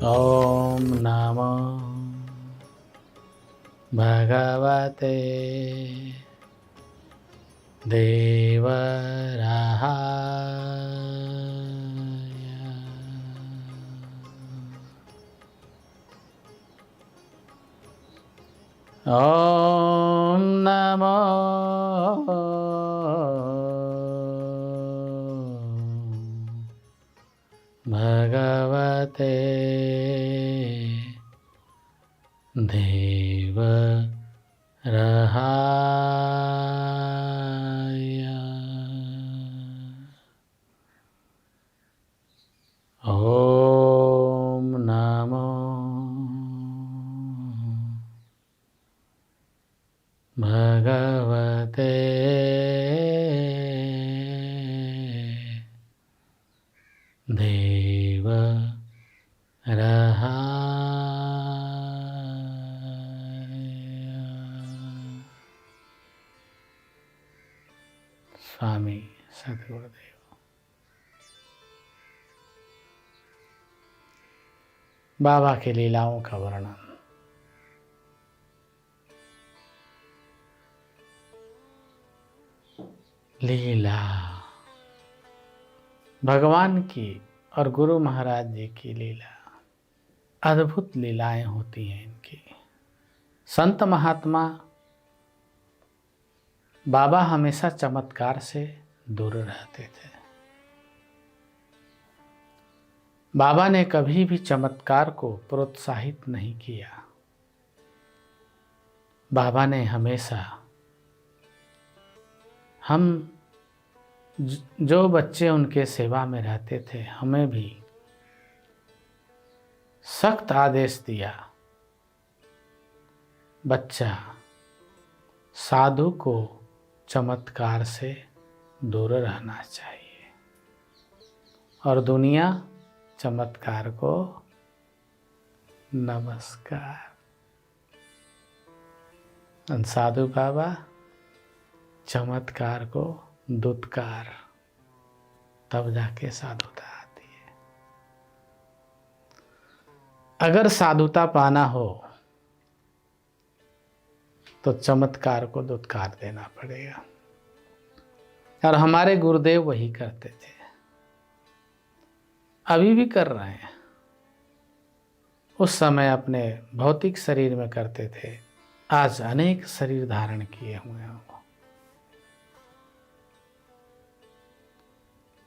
ॐ नमो भगवते देवराहाय। ॐ नमो भगवते देवराहाय। ॐ नमो भगवते देवराहाय। स्वामी सद्गुरुदेव। बाबा की लीलाओं का वर्णन। लीला भगवान की और गुरु महाराज जी की लीला, अद्भुत लीलाएं होती हैं इनकी। संत महात्मा बाबा हमेशा चमत्कार से दूर रहते थे। बाबा ने कभी भी चमत्कार को प्रोत्साहित नहीं किया। बाबा ने हमेशा हम जो बच्चे उनके सेवा में रहते थे, हमें भी सख्त आदेश दिया, बच्चा साधु को चमत्कार से दूर रहना चाहिए और दुनिया चमत्कार को नमस्कार। साधु बाबा चमत्कार को दुत्कार, तब जाके साधुता आती है। अगर साधुता पाना हो तो चमत्कार को दुत्कार देना पड़ेगा, और हमारे गुरुदेव वही करते थे, अभी भी कर रहे हैं। उस समय अपने भौतिक शरीर में करते थे, आज अनेक शरीर धारण किए हुए हैं।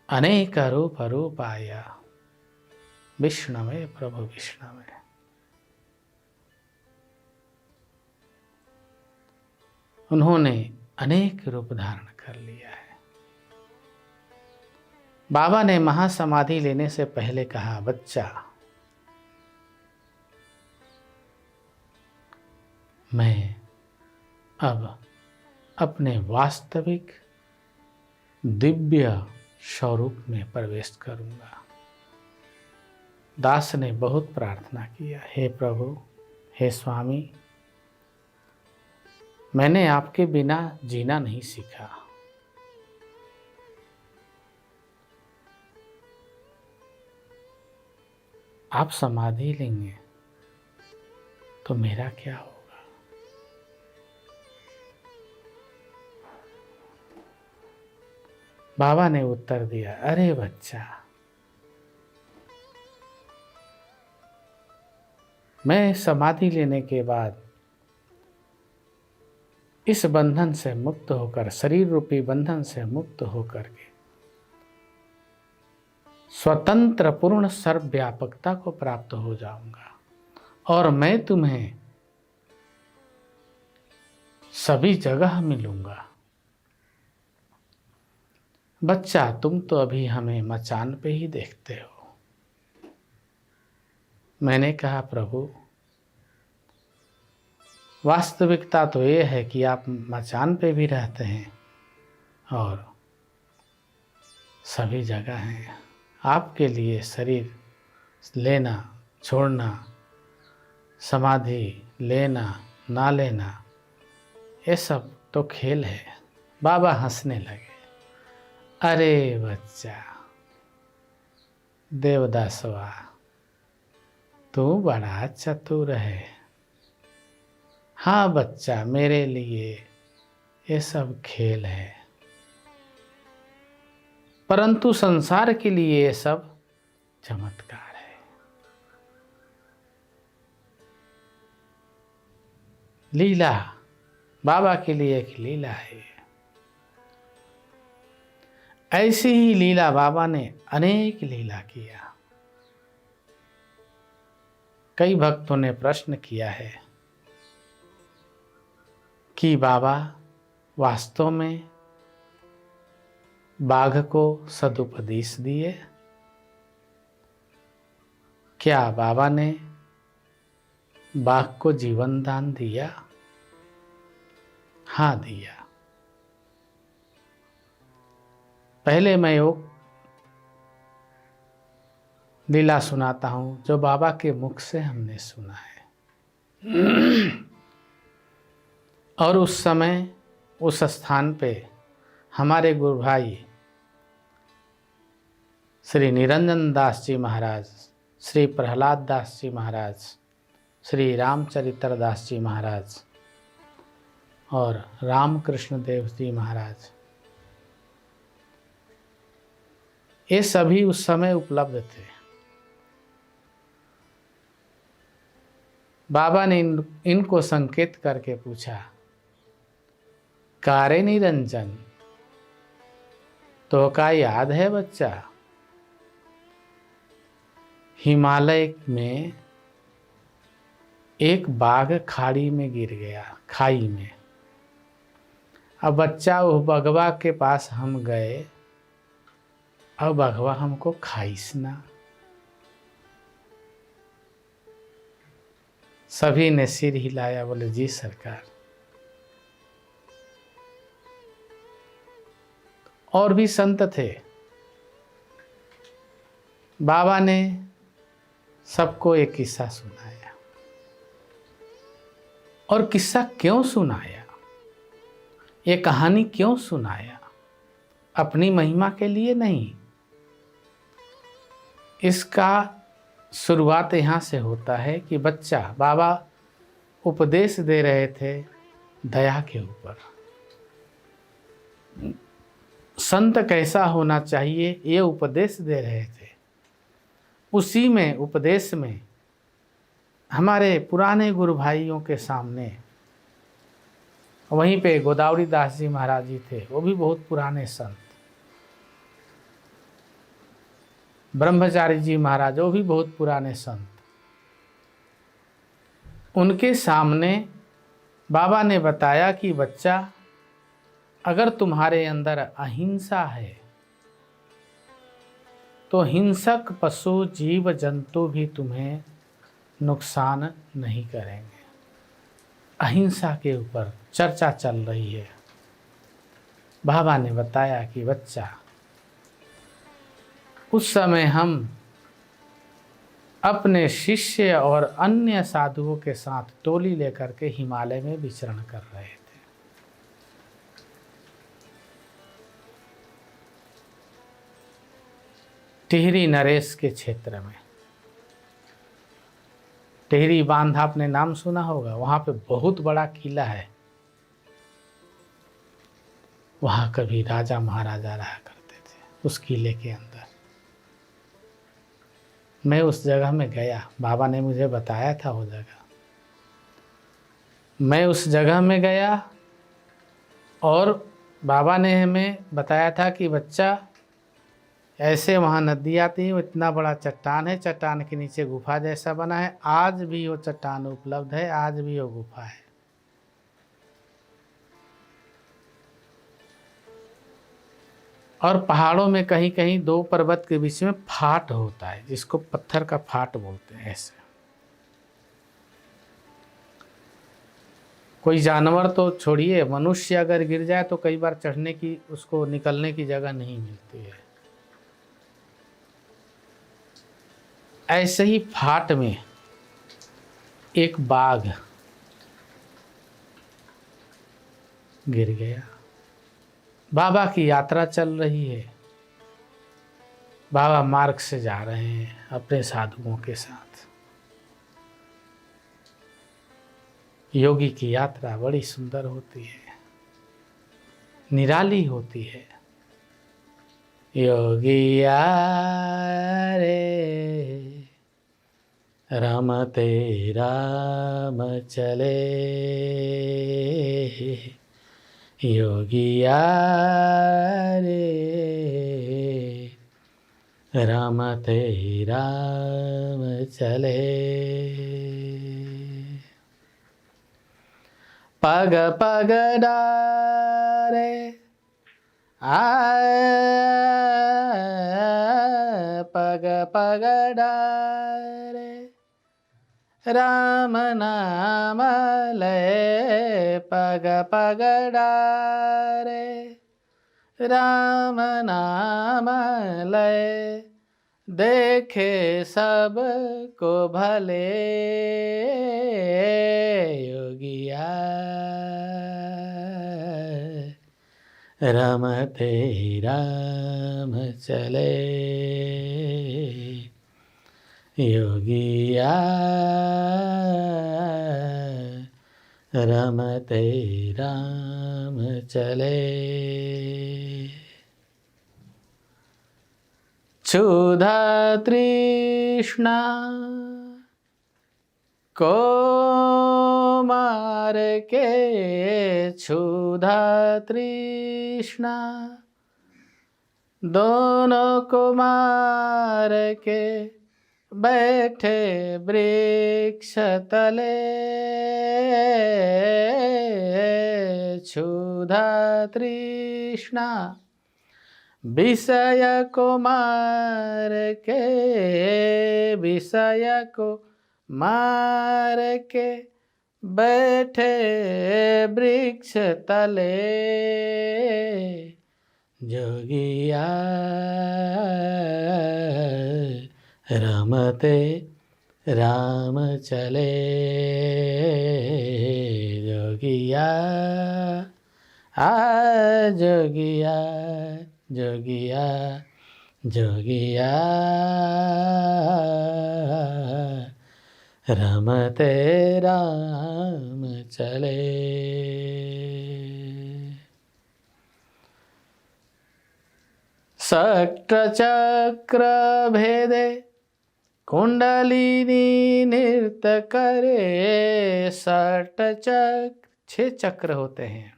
अनेक रूप रूपाय विष्णवे प्रभु विष्णवे। उन्होंने अनेक रूप धारण कर लिया है। बाबा ने महासमाधि लेने से पहले कहा, बच्चा मैं अब अपने वास्तविक दिव्य स्वरूप में प्रवेश करूंगा। दास ने बहुत प्रार्थना किया, हे प्रभु, हे स्वामी, मैंने आपके बिना जीना नहीं सीखा। आप समाधि लेंगे तो मेरा क्या होगा? बाबा ने उत्तर दिया, अरे बच्चा, मैं समाधि लेने के बाद इस बंधन से मुक्त होकर, शरीर रूपी बंधन से मुक्त होकर के स्वतंत्र पूर्ण सर्वव्यापकता को प्राप्त हो जाऊंगा, और मैं तुम्हें सभी जगह मिलूंगा। बच्चा, तुम तो अभी हमें मचान पे ही देखते हो। मैंने कहा, प्रभु, वास्तविकता तो ये है कि आप मचान पे भी रहते हैं और सभी जगह हैं। आपके लिए शरीर लेना, छोड़ना, समाधि लेना, ना लेना, ये सब तो खेल है। बाबा हंसने लगे, अरे बच्चा देवदासवा, तू बड़ा चतुर है। हाँ बच्चा, मेरे लिए ये सब खेल है, परंतु संसार के लिए ये सब चमत्कार है। लीला, बाबा के लिए एक लीला है। ऐसी ही लीला बाबा ने अनेक लीला किया। कई भक्तों ने प्रश्न किया है कि बाबा वास्तव में बाघ को सदुपदेश दिए? क्या बाबा ने बाघ को जीवन दान दिया? हाँ दिया। पहले मैं वो लीला सुनाता हूँ जो बाबा के मुख से हमने सुना है। और उस समय उस स्थान पे हमारे गुरु भाई श्री निरंजन दास जी महाराज, श्री प्रहलाद दास जी महाराज, श्री रामचरित्र दास जी महाराज और रामकृष्ण देव जी महाराज, ये सभी उस समय उपलब्ध थे। बाबा ने इनको संकेत करके पूछा, कारे निरंजन, तो का याद है बच्चा, हिमालय में एक बाघ खाड़ी में गिर गया, खाई में। अब बच्चा वो बघवा के पास हम गए, अब बघवा हमको खाइस ना। सभी ने सिर हिलाया, बोले जी सरकार। और भी संत थे। बाबा ने सबको एक किस्सा सुनाया। और किस्सा क्यों सुनाया, ये कहानी क्यों सुनाया? अपनी महिमा के लिए नहीं। इसका शुरुआत यहाँ से होता है कि बच्चा, बाबा उपदेश दे रहे थे दया के ऊपर। संत कैसा होना चाहिए ये उपदेश दे रहे थे। उसी में उपदेश में हमारे पुराने गुरु भाइयों के सामने, वहीं पे गोदावरी दास जी महाराज जी थे, वो भी बहुत पुराने संत। ब्रह्मचारी जी महाराज, वो भी बहुत पुराने संत। उनके सामने बाबा ने बताया कि बच्चा, अगर तुम्हारे अंदर अहिंसा है तो हिंसक पशु जीव जंतु भी तुम्हें नुकसान नहीं करेंगे। अहिंसा के ऊपर चर्चा चल रही है। बाबा ने बताया कि बच्चा, उस समय हम अपने शिष्य और अन्य साधुओं के साथ टोली लेकर के हिमालय में विचरण कर रहे थे। टिहरी नरेश के क्षेत्र में, टिहरी बांध आपने नाम सुना होगा, वहाँ पे बहुत बड़ा किला है। वहाँ कभी राजा महाराजा रहा करते थे, उस किले के अंदर। मैं उस जगह में गया, बाबा ने मुझे बताया था वो जगह। मैं उस जगह में गया और बाबा ने हमें बताया था कि बच्चा, ऐसे वहाँ नदी आती है, इतना बड़ा चट्टान है, चट्टान के नीचे गुफा जैसा बना है। आज भी वो चट्टान उपलब्ध है, आज भी वो गुफा है। और पहाड़ों में कहीं कहीं दो पर्वत के बीच में फाट होता है, जिसको पत्थर का फाट बोलते हैं। ऐसे कोई जानवर तो छोड़िए, मनुष्य अगर गिर जाए तो कई बार चढ़ने की, उसको निकलने की जगह नहीं मिलती है। ऐसे ही फाट में एक बाघ गिर गया। बाबा की यात्रा चल रही है, बाबा मार्ग से जा रहे हैं अपने साधुओं के साथ। योगी की यात्रा बड़ी सुंदर होती है, निराली होती है। योगिया रे रमते राम चले, योगिया रे रमते राम चले। पग पग डारे पग पग डारे राम नाम लय, पग पग डारे राम नाम लय, देखे सब को भले, योगिया रमते राम चले, योगिया रमते राम चले। क्षुधा तृष्णा को मार के, क्षुधा तृष्णा दोनों को मार के, बैठे वृक्ष तले, क्षुधा तृष्णा विषय को मार के, विषय को मार के, बैठे वृक्ष तले, जोगिया रमते राम चले, जोगिया जोगिया जोगिया जोगिया रमते राम चले। षट चक्र भेदे कुंडलिनी नृत्य करे, षट चक्र 6 चक्र होते हैं,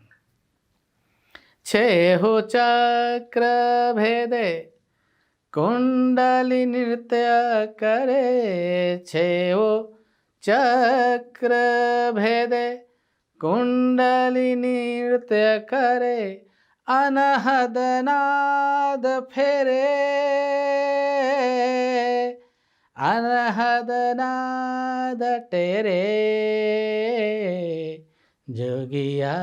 6 चक्र भेदे कुंडली नृत्य करे, 6 चक्र भेदे कुंडली नृत्य करे, अनहद नाद फेरे, अनहद नाद टेरे, जोगिया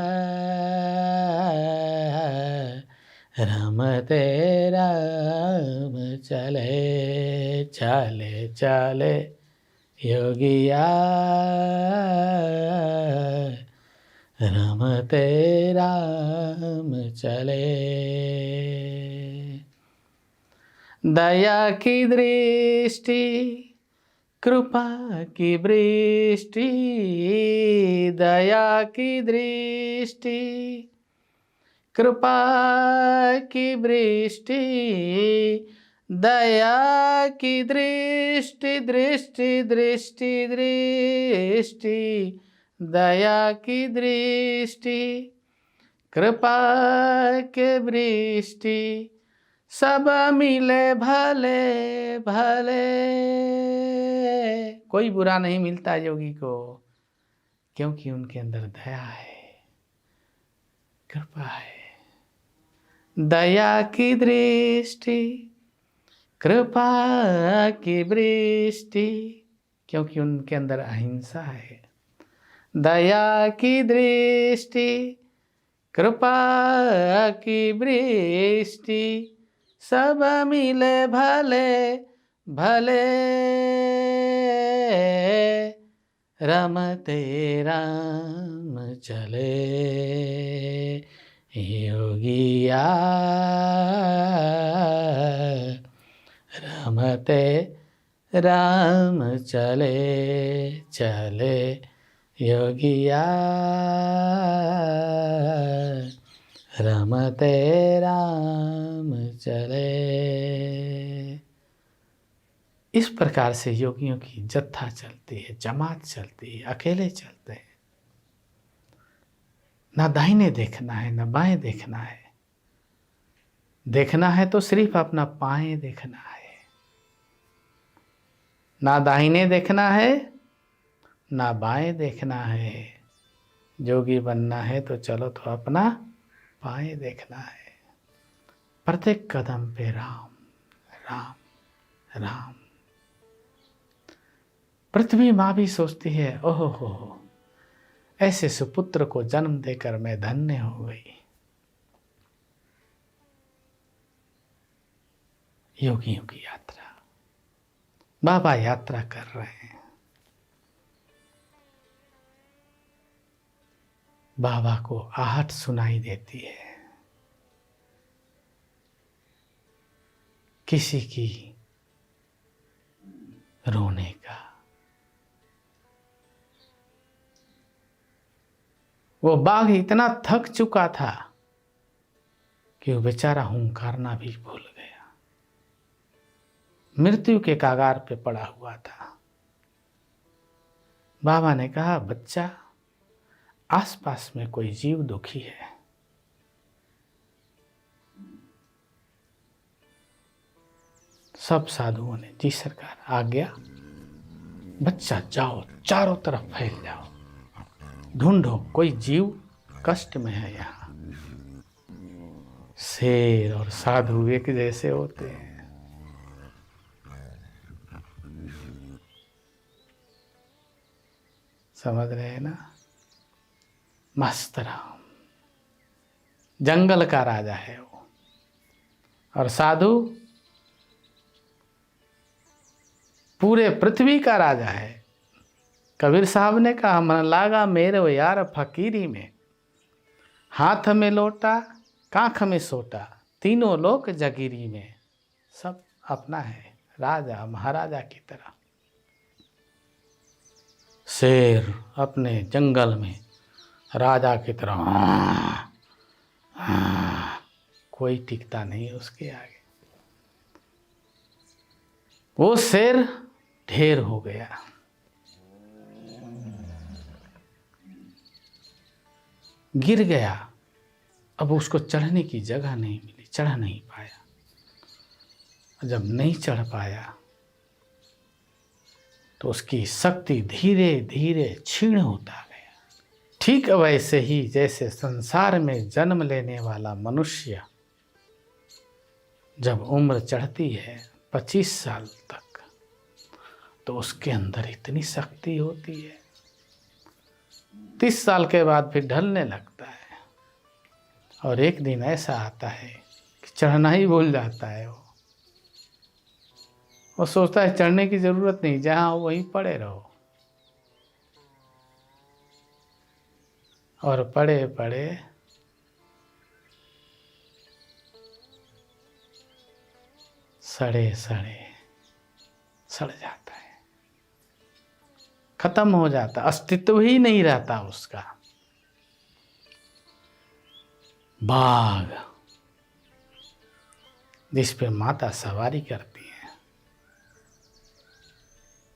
रमते राम चले, चले चले, योगिया रमते राम चले। दया की दृष्टि कृपा की वृष्टि, दया की दृष्टि कृपा की वृष्टि, दया की दृष्टि दृष्टि दृष्टि दृष्टि, दया की दृष्टि कृपा के वृष्टि, सब मिले भले भले, कोई बुरा नहीं मिलता योगी को, क्योंकि उनके अंदर दया है, कृपा है। दया की दृष्टि कृपा की वृष्टि, क्योंकि उनके अंदर अहिंसा है। दया की दृष्टि कृपा की वृष्टि, सब मिले भले भले, रमते राम चले, योगिया रमते राम चले, चले योगिया रमते राम चले। इस प्रकार से योगियों की जत्था चलती है, जमात चलती है, अकेले चलते हैं। ना दाहिने देखना है, ना बाएं देखना है। देखना है तो सिर्फ अपना पाएं देखना है। ना दाहिने देखना है, ना बाएं देखना है। जोगी बनना है तो चलो तो अपना पाएं देखना है। प्रत्येक कदम पे राम राम राम। पृथ्वी माँ भी सोचती है, ओहो हो, ऐसे सुपुत्र को जन्म देकर मैं धन्य हो गई। योगियों की यात्रा, बाबा यात्रा कर रहे हैं। बाबा को आहट सुनाई देती है, किसी की रोने का। वो बाघ इतना थक चुका था कि वो बेचारा हुंकारना भी भूल गया। मृत्यु के कगार पे पड़ा हुआ था। बाबा ने कहा, बच्चा, आसपास में कोई जीव दुखी है, सब साधुओं ने, जी सरकार, आज्ञा। बच्चा जाओ, चारों तरफ फैल जाओ, ढूंढो कोई जीव कष्ट में है। यहाँ शेर और साधु एक जैसे होते हैं। समझ रहे हैं ना? मस्त राम, जंगल का राजा है वो। और साधु पूरे पृथ्वी का राजा है। कबीर साहब ने कहा, मन लागा मेरे वो यार फकीरी में, हाथ में लोटा कांख में सोटा, तीनों लोक जगीरी में। सब अपना है, राजा महाराजा की तरह। शेर अपने जंगल में राजा की तरह, कोई टिकता नहीं उसके आगे। वो शेर ढेर हो गया। गिर गया। अब उसको चढ़ने की जगह नहीं मिली, चढ़ नहीं पाया। जब नहीं चढ़ पाया तो उसकी शक्ति धीरे धीरे क्षीण होता गया। ठीक वैसे ही जैसे संसार में जन्म लेने वाला मनुष्य जब उम्र चढ़ती है 25 साल तक, तो उसके अंदर इतनी शक्ति होती है, 30 साल के बाद फिर ढलने लगता है। और एक दिन ऐसा आता है कि चढ़ना ही भूल जाता है। वो सोचता है चढ़ने की जरूरत नहीं, जहां हो वहीं पड़े रहो। और पड़े पड़े सड़े सड़े सड़ जाता है, खत्म हो जाता, अस्तित्व ही नहीं रहता उसका। बाघ जिस पे माता सवारी करती है,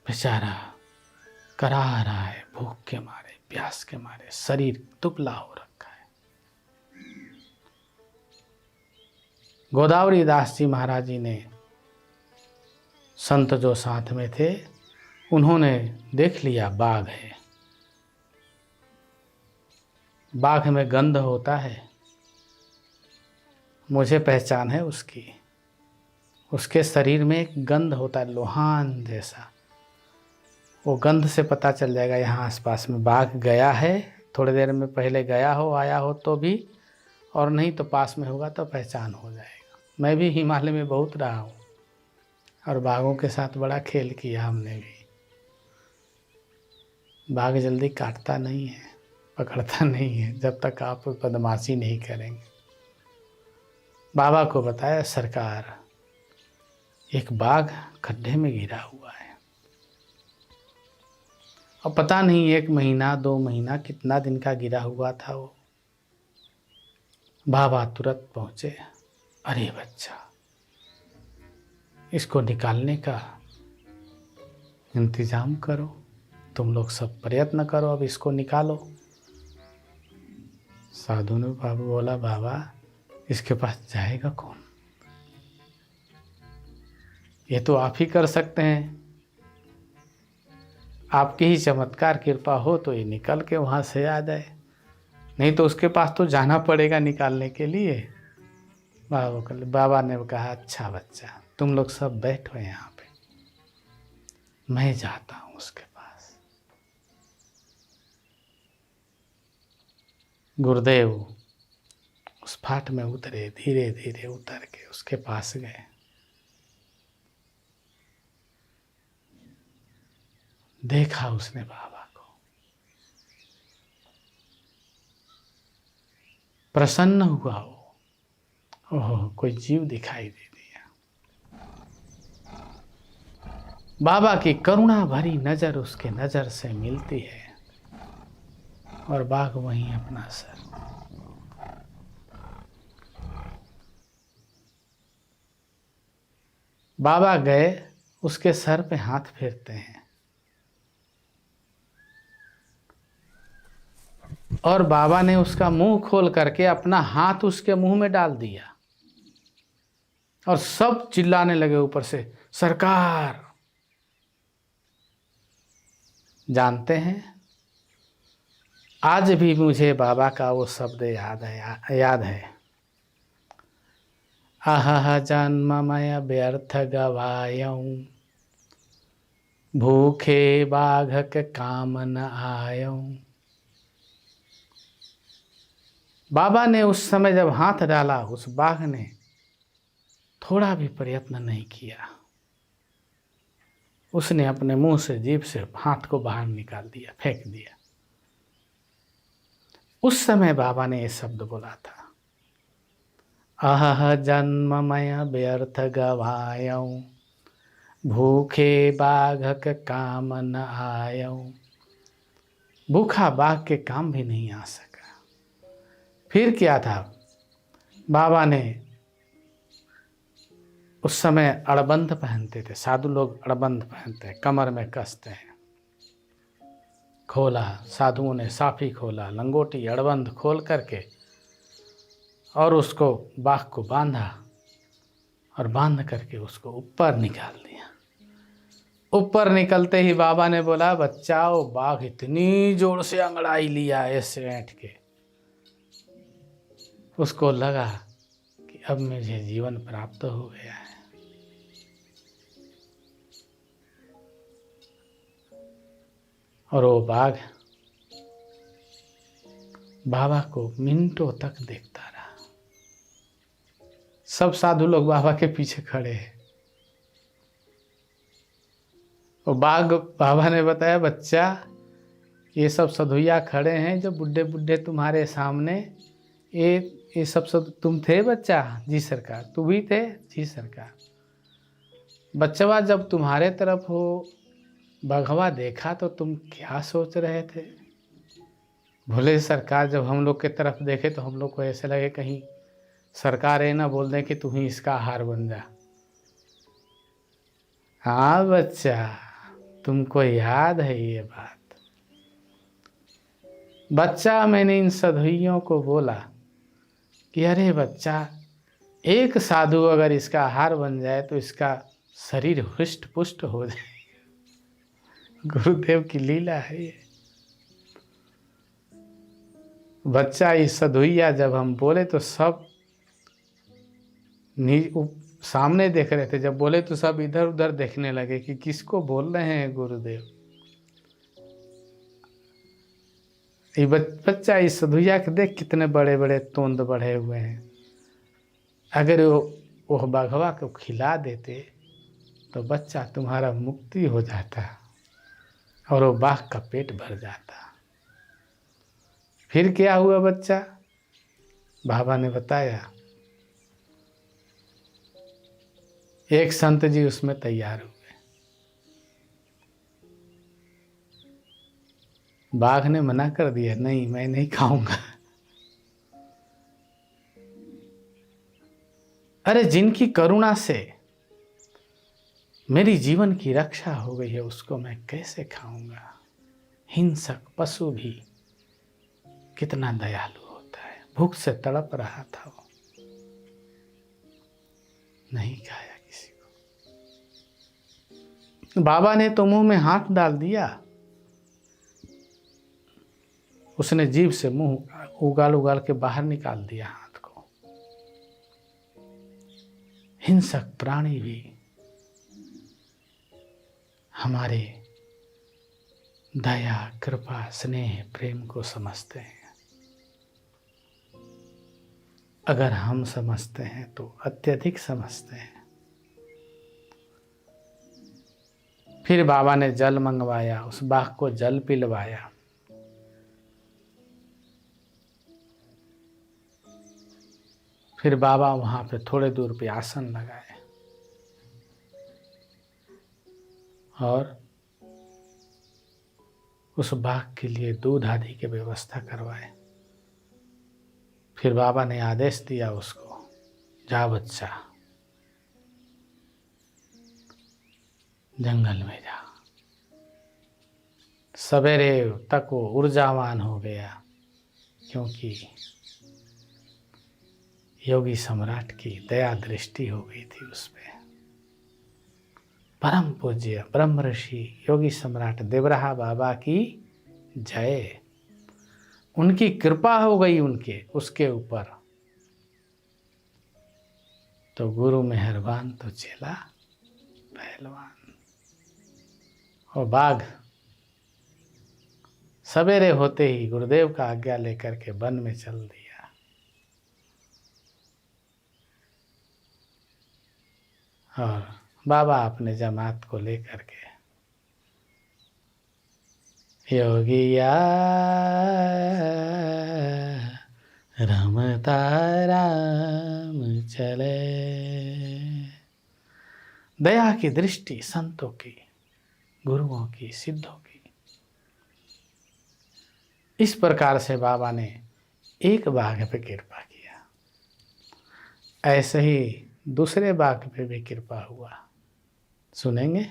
बेचारा कराह रहा है, भूख के मारे, प्यास के मारे, शरीर दुबला हो रखा है। गोदावरी दास जी महाराज जी ने, संत जो साथ में थे, उन्होंने देख लिया बाघ है। बाघ में गंध होता है, मुझे पहचान है उसकी। उसके शरीर में एक गंध होता है, लोहान जैसा। वो गंध से पता चल जाएगा यहाँ आसपास में बाघ गया है, थोड़ी देर में पहले गया हो, आया हो तो भी, और नहीं तो पास में होगा तो पहचान हो जाएगा। मैं भी हिमालय में बहुत रहा हूँ और बाघों के साथ बड़ा खेल किया हमने भी। बाघ जल्दी काटता नहीं है, पकड़ता नहीं है, जब तक आप बदमाशी नहीं करेंगे। बाबा को बताया, सरकार एक बाघ खड्डे में गिरा हुआ है, और पता नहीं 1 महीना 2 महीना कितना दिन का गिरा हुआ था वो। बाबा तुरंत पहुँचे। अरे बच्चा, इसको निकालने का इंतज़ाम करो, तुम लोग सब प्रयत्न करो, अब इसको निकालो। साधु ने बाबा बोला, बाबा इसके पास जाएगा कौन? ये तो आप ही कर सकते हैं, आपकी ही चमत्कार कृपा हो तो ये निकल के वहाँ से आ जाए, नहीं तो उसके पास तो जाना पड़ेगा निकालने के लिए। बाबा ने कहा, अच्छा बच्चा, तुम लोग सब बैठो यहाँ पे, मैं जाता हूँ उसके पास। गुरुदेव उस फाट में उतरे, धीरे धीरे उतर के उसके पास गए। देखा उसने बाबा को, प्रसन्न हुआ वो। ओह, कोई जीव दिखाई दे दिया। बाबा की करुणा भरी नजर उसके नजर से मिलती है और बाघ वहीं अपना सर। बाबा गए, उसके सर पे हाथ फेरते हैं और बाबा ने उसका मुंह खोल करके अपना हाथ उसके मुंह में डाल दिया और सब चिल्लाने लगे ऊपर से, सरकार। जानते हैं, आज भी मुझे बाबा का वो शब्द याद है। आहा जन्ममय व्यर्थ गवायऊं, भूखे बाघक काम न आयऊं। बाबा ने उस समय जब हाथ डाला, उस बाघ ने थोड़ा भी प्रयत्न नहीं किया, उसने अपने मुंह से, जीभ से हाथ को बाहर निकाल दिया, फेंक दिया। उस समय बाबा ने ये शब्द बोला था, अह जन्ममय व्यर्थ गवायऊं, भूखे बाघक काम न आयऊं। भूखा बाघ के काम भी नहीं आ सका। फिर क्या था, बाबा ने उस समय अड़बंध पहनते थे, साधु लोग अड़बंध पहनते हैं, कमर में कसते हैं। खोला, साधुओं ने साफी खोला, लंगोटी अड़बंध खोल करके और उसको बाघ को बांधा और बांध करके उसको ऊपर निकाल दिया। ऊपर निकलते ही बाबा ने बोला, बच्चाओ, बाघ इतनी जोर से अंगड़ाई लिया ऐसे ऐंठ के, उसको लगा कि अब मुझे जीवन प्राप्त हो गया है। और वो बाघ बाबा को मिनटों तक देखता रहा। सब साधु लोग बाबा के पीछे खड़े हैं। और बाबा ने बताया, बच्चा, ये सब साधुया खड़े हैं जो बुढ़े बुढ़े तुम्हारे सामने, ये सब तुम थे बच्चा? जी सरकार। तू भी थे? जी सरकार। बच्चवा, जब तुम्हारे तरफ हो बघवा देखा तो तुम क्या सोच रहे थे? भोले सरकार, जब हम लोग के तरफ देखे तो हम लोग को ऐसे लगे कहीं सरकार ये ना बोल दें कि तू ही इसका आहार बन जा। हाँ बच्चा, तुमको याद है ये बात। बच्चा, मैंने इन साधुइयों को बोला कि अरे बच्चा, एक साधु अगर इसका आहार बन जाए तो इसका शरीर हुष्ट पुष्ट हो जाए। गुरुदेव की लीला है ये। बच्चा, इस साधुइया जब हम बोले तो सब सामने देख रहे थे, जब बोले तो सब इधर उधर देखने लगे कि किसको बोल रहे हैं गुरुदेव। ये बच्चा, इस साधुइया के देख कितने बड़े बड़े तोंद बढ़े हुए हैं। अगर वो बाघवा को खिला देते तो बच्चा तुम्हारा मुक्ति हो जाता और वो बाघ का पेट भर जाता। फिर क्या हुआ बच्चा? बाबा ने बताया, एक संत जी उसमें तैयार हुए। बाघ ने मना कर दिया, नहीं मैं नहीं खाऊंगा। अरे जिनकी करुणा से मेरी जीवन की रक्षा हो गई है उसको मैं कैसे खाऊंगा। हिंसक पशु भी कितना दयालु होता है, भूख से तड़प रहा था वो, नहीं खाया किसी को। बाबा ने तो मुंह में हाथ डाल दिया, उसने जीभ से मुंह उगाल उगाल के बाहर निकाल दिया हाथ को। हिंसक प्राणी भी हमारे दया कृपा स्नेह प्रेम को समझते हैं। अगर हम समझते हैं तो अत्यधिक समझते हैं। फिर बाबा ने जल मंगवाया, उस बाघ को जल पिलवाया। फिर बाबा वहां पे थोड़े दूर पे आसन लगाए और उस बाघ के लिए दूध आदि की व्यवस्था करवाए। फिर बाबा ने आदेश दिया उसको, जा बच्चा जंगल में जा। सवेरे तक वो ऊर्जावान हो गया, क्योंकि योगी सम्राट की दया दृष्टि हो गई थी उस पे। परम पूज्य ब्रह्म ऋषि योगी सम्राट देवराहा बाबा की जय। उनकी कृपा हो गई उसके ऊपर। तो गुरु मेहरबान तो चेला पहलवान। और बाघ सवेरे होते ही गुरुदेव का आज्ञा लेकर के वन में चल दिया। और बाबा अपने जमात को लेकर के योगिया रमता राम चले। दया की दृष्टि संतों की, गुरुओं की, सिद्धों की। इस प्रकार से बाबा ने एक बाघ पे कृपा किया, ऐसे ही दूसरे बाघ पे भी कृपा हुआ। सुनेंगे।